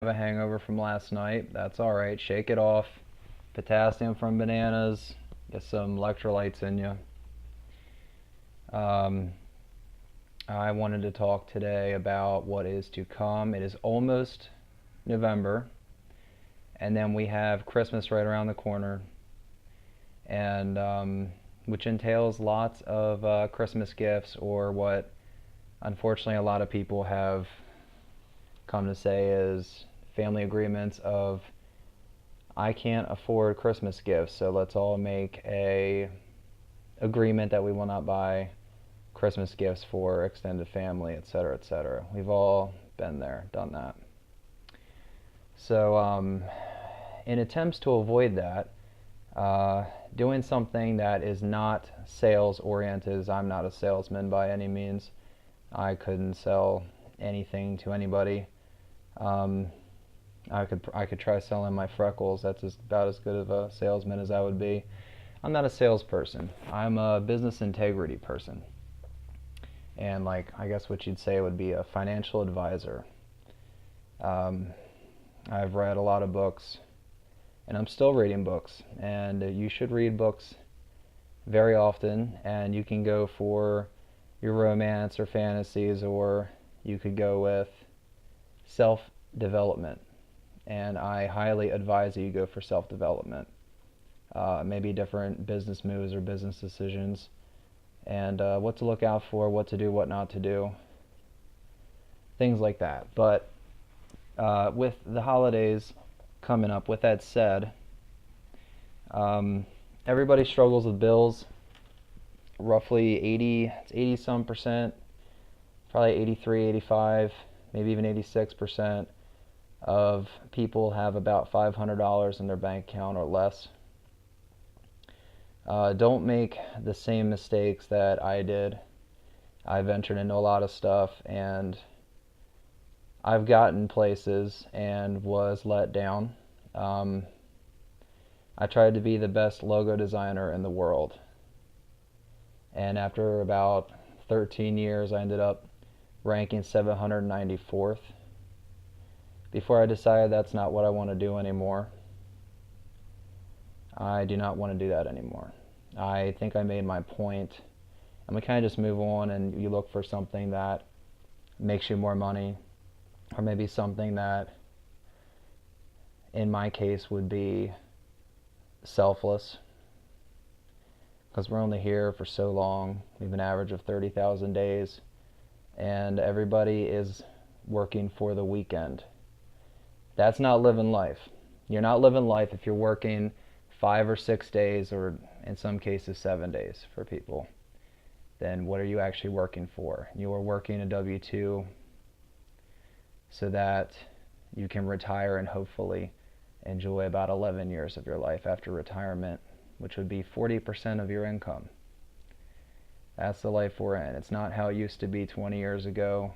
Have a hangover from last night. That's all right. Shake it off. Potassium from bananas. Get some electrolytes in you. Um, I wanted to talk today about what is to come. It is almost November, and then we have Christmas right around the corner, and which entails lots of Christmas gifts, or what unfortunately a lot of people have come to say is family agreements of I can't afford Christmas gifts, so let's all make a agreement that we will not buy Christmas gifts for extended family, etc., etc. We've all been there, done that. So, in attempts to avoid that, doing something that is not sales oriented, as I'm not a salesman by any means. I couldn't sell anything to anybody. Um, I could try selling my freckles. That's about as good of a salesman as I would be. I'm not a salesperson. I'm a business integrity person. And I guess what you'd say would be a financial advisor. Um, I've read a lot of books, and I'm still reading books. And you should read books very often. And you can go for your romance or fantasies, or you could go with self-development. And I highly advise that you go for self-development. Maybe different business moves or business decisions, and what to look out for, what to do, what not to do, things like that. But with the holidays coming up, with that said, everybody struggles with bills. Roughly 80 some percent, probably 83, 85, maybe even 86% of people have about $500 in their bank account or less. Don't make the same mistakes that I did. I ventured into a lot of stuff, and I've gotten places and was let down. I tried to be the best logo designer in the world, and after about 13 years I ended up ranking 794th before I decided that's not what I want to do anymore. I do not want to do that anymore. I think I made my point, and we kind of just move on, and you look for something that makes you more money, or maybe something that, in my case, would be selfless, because we're only here for so long. We have an average of 30,000 days, and everybody is working for the weekend. That's not living life. You're not living life if you're working 5 or 6 days, or in some cases 7 days for people. Then what are you actually working for? You are working a W-2 so that you can retire and hopefully enjoy about 11 years of your life after retirement, which would be 40% of your income. That's the life we're in. It's not how it used to be 20 years ago.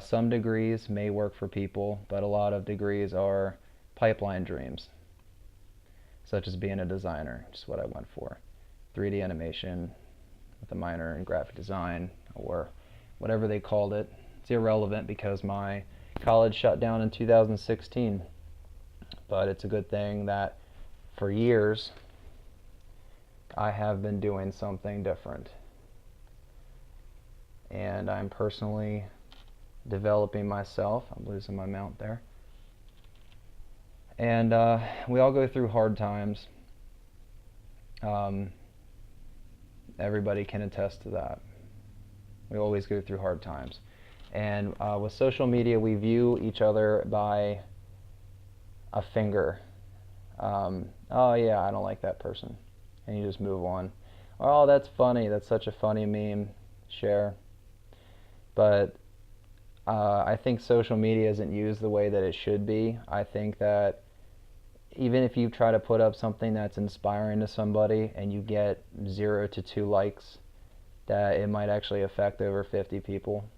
Some degrees may work for people, but a lot of degrees are pipeline dreams, such as being a designer, which is what I went for. 3D animation with a minor in graphic design, or whatever they called it. It's irrelevant because my college shut down in 2016. But it's a good thing that for years I have been doing something different. And I'm personally developing myself. I'm losing my mount there. And we all go through hard times. Everybody can attest to that. We always go through hard times. And with social media, we view each other by a finger. Oh yeah, I don't like that person. And you just move on. Oh, that's funny. That's such a funny meme. Share. But I think social media isn't used the way that it should be. I think that even if you try to put up something that's inspiring to somebody and you get 0 to 2 likes, that it might actually affect over 50 people.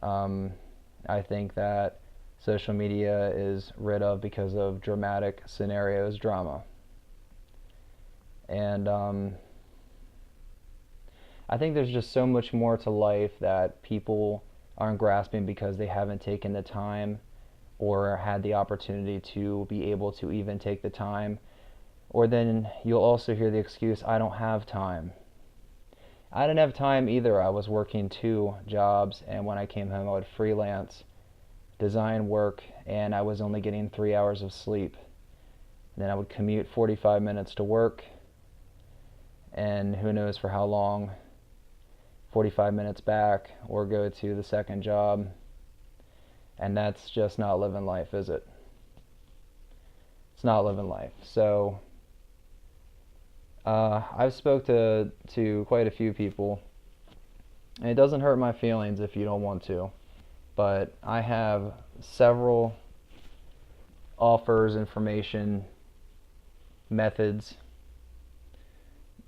I think that social media is rid of because of dramatic scenarios, drama. And I think there's just so much more to life that people aren't grasping because they haven't taken the time or had the opportunity to be able to even take the time. Or then you'll also hear the excuse, I don't have time. I didn't have time either. I was working 2 jobs, and when I came home, I would freelance, design work, and I was only getting 3 hours of sleep. And then I would commute 45 minutes to work, and who knows for how long, 45 minutes back, or go to the second job. And that's just not living life, is it? It's not living life. So I've spoke to quite a few people, and it doesn't hurt my feelings if you don't want to, but I have several offers, information, methods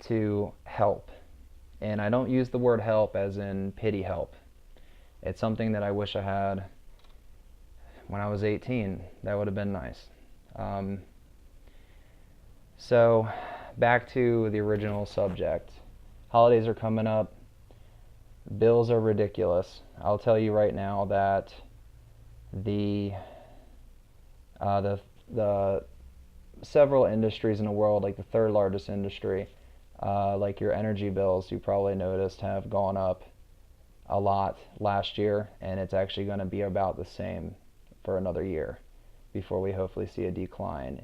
to help. And I don't use the word help as in pity help. It's something that I wish I had when I was 18. That would have been nice. So back to the original subject. Holidays are coming up. Bills are ridiculous. I'll tell you right now that the several industries in the world, like the third largest industry, like your energy bills, you probably noticed, have gone up a lot last year, and it's actually going to be about the same for another year before we hopefully see a decline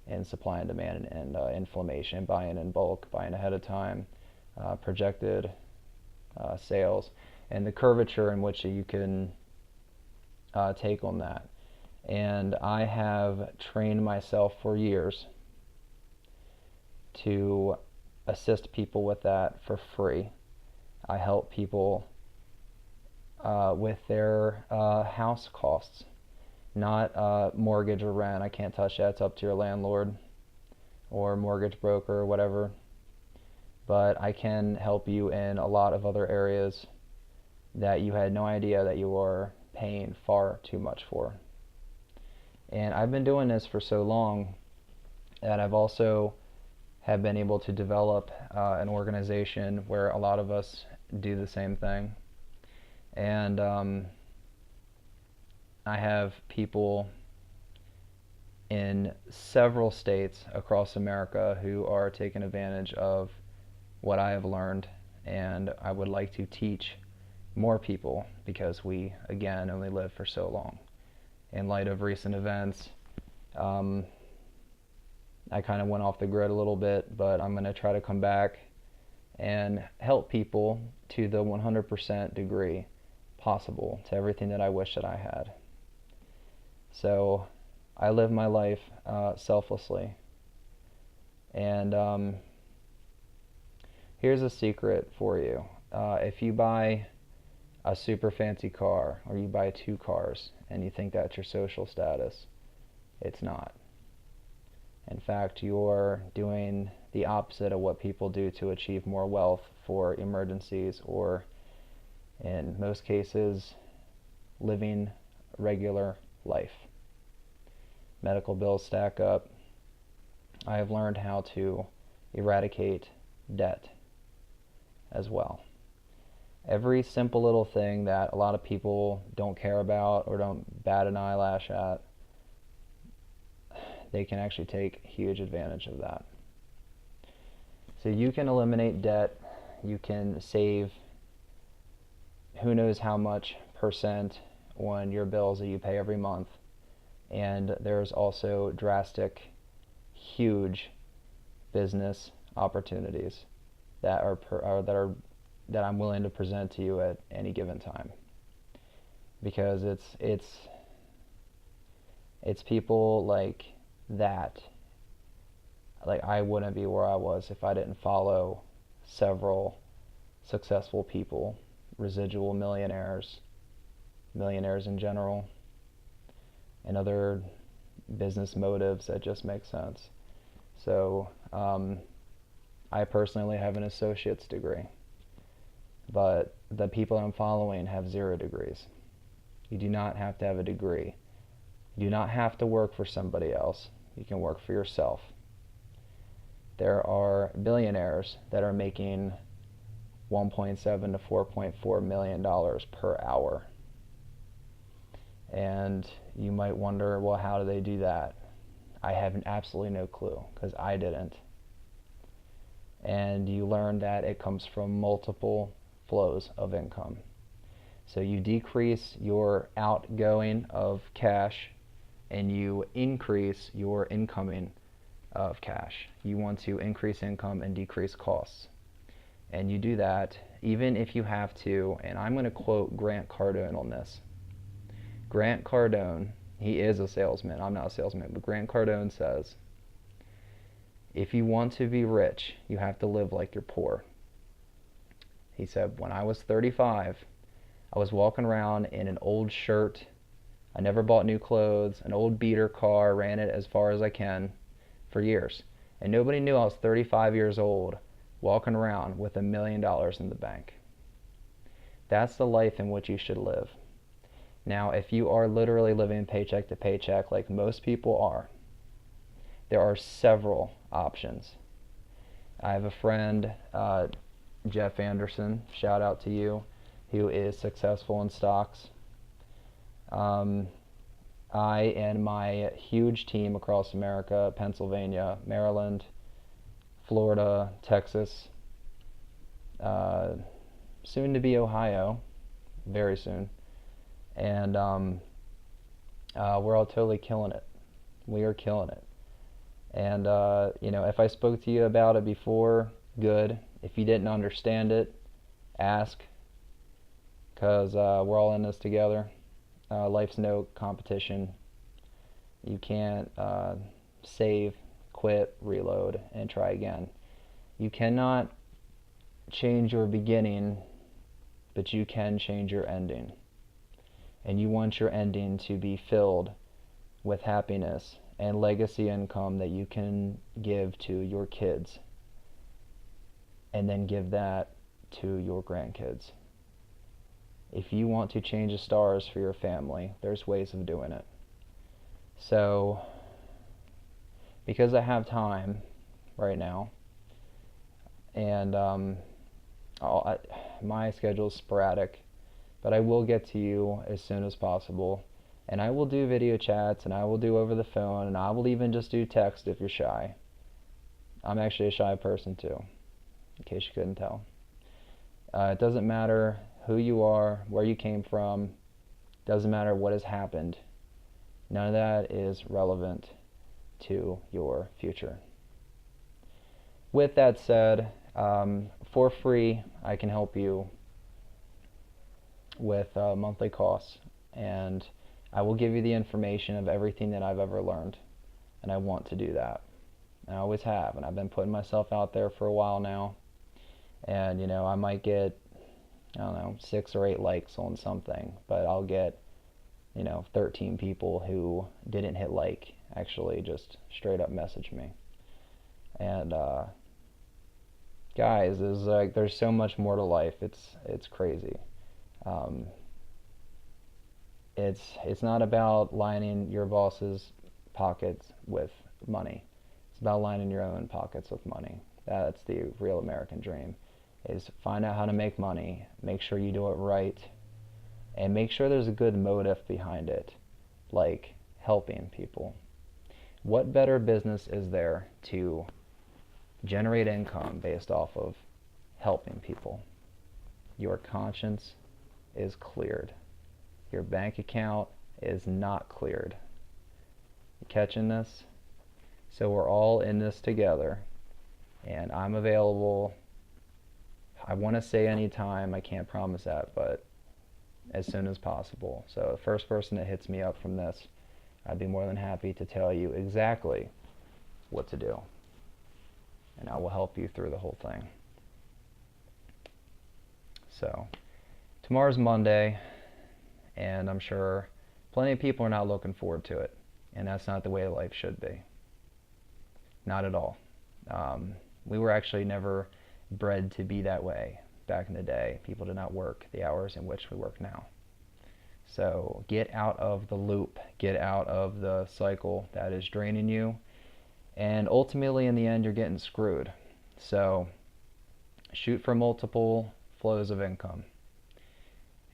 in supply and demand and inflation, buying in bulk, buying ahead of time, projected sales, and the curvature in which you can take on that. And I have trained myself for years to assist people with that for free. I help people with their house costs, not mortgage or rent. I can't touch that. It's up to your landlord or mortgage broker or whatever. But I can help you in a lot of other areas that you had no idea that you were paying far too much for. And I've been doing this for so long that I've also have been able to develop an organization where a lot of us do the same thing. And I have people in several states across America who are taking advantage of what I have learned, and I would like to teach more people because we, again, only live for so long. In light of recent events, I kind of went off the grid a little bit, but I'm going to try to come back and help people to the 100% degree possible, to everything that I wish that I had. So I live my life selflessly. And here's a secret for you. If you buy a super fancy car, or you buy 2 cars, and you think that's your social status, it's not. In fact, you're doing the opposite of what people do to achieve more wealth for emergencies, or in most cases, living regular life. Medical bills stack up. I have learned how to eradicate debt as well. Every simple little thing that a lot of people don't care about or don't bat an eyelash at, they can actually take huge advantage of that. So you can eliminate debt. You can save who knows how much percent on your bills that you pay every month. And there's also drastic, huge business opportunities that I'm willing to present to you at any given time, because it's people like that. Like, I wouldn't be where I was if I didn't follow several successful people, residual millionaires in general, and other business motives that just make sense. So I personally have an associate's degree, but the people I'm following have 0 degrees. You do not have to have a degree. You do not have to work for somebody else. You can work for yourself. There are billionaires that are making $1.7 to $4.4 million per hour. And you might wonder, well, how do they do that? I have absolutely no clue, because I didn't. And you learn that it comes from multiple flows of income. So you decrease your outgoing of cash and you increase your incoming of cash. You want to increase income and decrease costs. And you do that even if you have to, and I'm going to quote Grant Cardone on this. Grant Cardone, he is a salesman, I'm not a salesman, but Grant Cardone says, if you want to be rich, you have to live like you're poor. He said, when I was 35, I was walking around in an old shirt. I never bought new clothes, an old beater car, ran it as far as I can for years. And nobody knew I was 35 years old walking around with $1 million in the bank. That's the life in which you should live. Now, if you are literally living paycheck to paycheck like most people are, there are several options. I have a friend, Jeff Anderson, shout out to you, who is successful in stocks. I and my huge team across America, Pennsylvania, Maryland, Florida, Texas, soon to be Ohio, very soon, and we're all totally killing it. We are killing it. And if I spoke to you about it before, good. If you didn't understand it, ask, because we're all in this together. Life's no competition. You can't save, quit, reload, and try again. You cannot change your beginning, but you can change your ending. And you want your ending to be filled with happiness and legacy income that you can give to your kids, and then give that to your grandkids. If you want to change the stars for your family, there's ways of doing it. So, because I have time right now, and my schedule is sporadic, but I will get to you as soon as possible. And I will do video chats, and I will do over the phone, and I will even just do text if you're shy. I'm actually a shy person too, in case you couldn't tell. It doesn't matter who you are, where you came from, doesn't matter what has happened. None of that is relevant to your future. With that said, for free, I can help you with monthly costs, and I will give you the information of everything that I've ever learned, and I want to do that. I always have, and I've been putting myself out there for a while now, and I might get, 6 or 8 likes on something, but I'll get 13 people who didn't hit like actually just straight up message me. And guys, there's so much more to life. It's crazy. It's not about lining your boss's pockets with money. It's about lining your own pockets with money. That's the real American dream, is find out how to make money, make sure you do it right, and make sure there's a good motive behind it, like helping people. What better business is there to generate income based off of helping people? Your conscience is cleared. Your bank account is not cleared. You catching this? So we're all in this together, and I'm available. I want to say anytime, I can't promise that, but as soon as possible. So the first person that hits me up from this, I'd be more than happy to tell you exactly what to do, and I will help you through the whole thing. So tomorrow's Monday, and I'm sure plenty of people are not looking forward to it, and that's not the way life should be. Not at all. We were actually never bred to be that way. Back in the day, people did not work the hours in which we work now. So get out of the loop, get out of the cycle that is draining you, and ultimately in the end you're getting screwed. So shoot for multiple flows of income,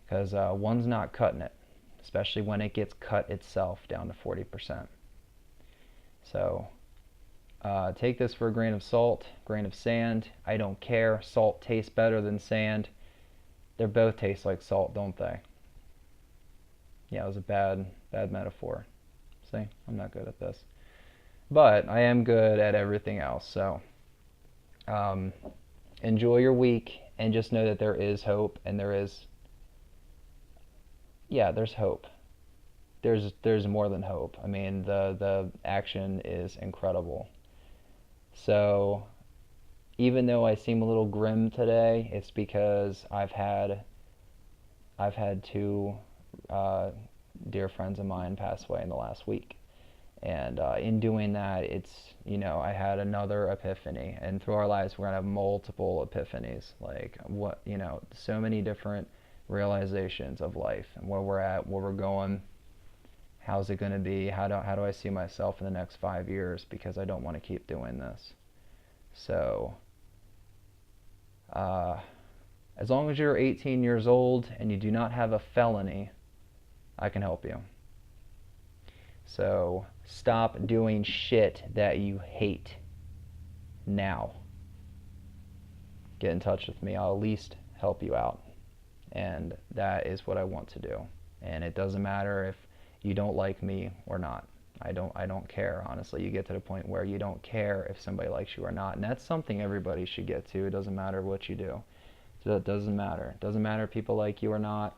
because one's not cutting it. especially when it gets cut itself down to 40%. So take this for a grain of salt, grain of sand. I don't care. Salt tastes better than sand. They both taste like salt, don't they? Yeah, it was a bad metaphor. See, I'm not good at this. But I am good at everything else. So enjoy your week and just know that there is hope, and there's hope. There's more than hope. I mean, the action is incredible. So even though I seem a little grim today, it's because I've had two dear friends of mine pass away in the last week. And in doing that, I had another epiphany. And through our lives, we're going to have multiple epiphanies. Like, so many different realizations of life and where we're at, where we're going, how's it going to be, how do I see myself in the next 5 years, because I don't want to keep doing this. So, as long as you're 18 years old and you do not have a felony, I can help you. So stop doing shit that you hate now. Get in touch with me. I'll at least help you out. And that is what I want to do. And it doesn't matter if you don't like me or not. I don't care, honestly. You get to the point where you don't care if somebody likes you or not. And that's something everybody should get to. It doesn't matter what you do. So it doesn't matter. It doesn't matter if people like you or not.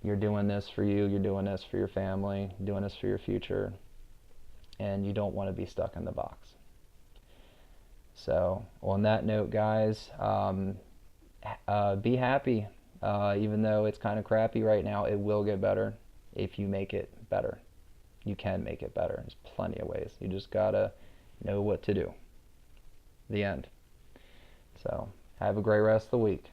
You're doing this for you, you're doing this for your family, you're doing this for your future, and you don't want to be stuck in the box. So, on that note, guys, be happy. Even though it's kind of crappy right now, it will get better if you make it better. You can make it better. There's plenty of ways. You just gotta know what to do. The end. So, have a great rest of the week.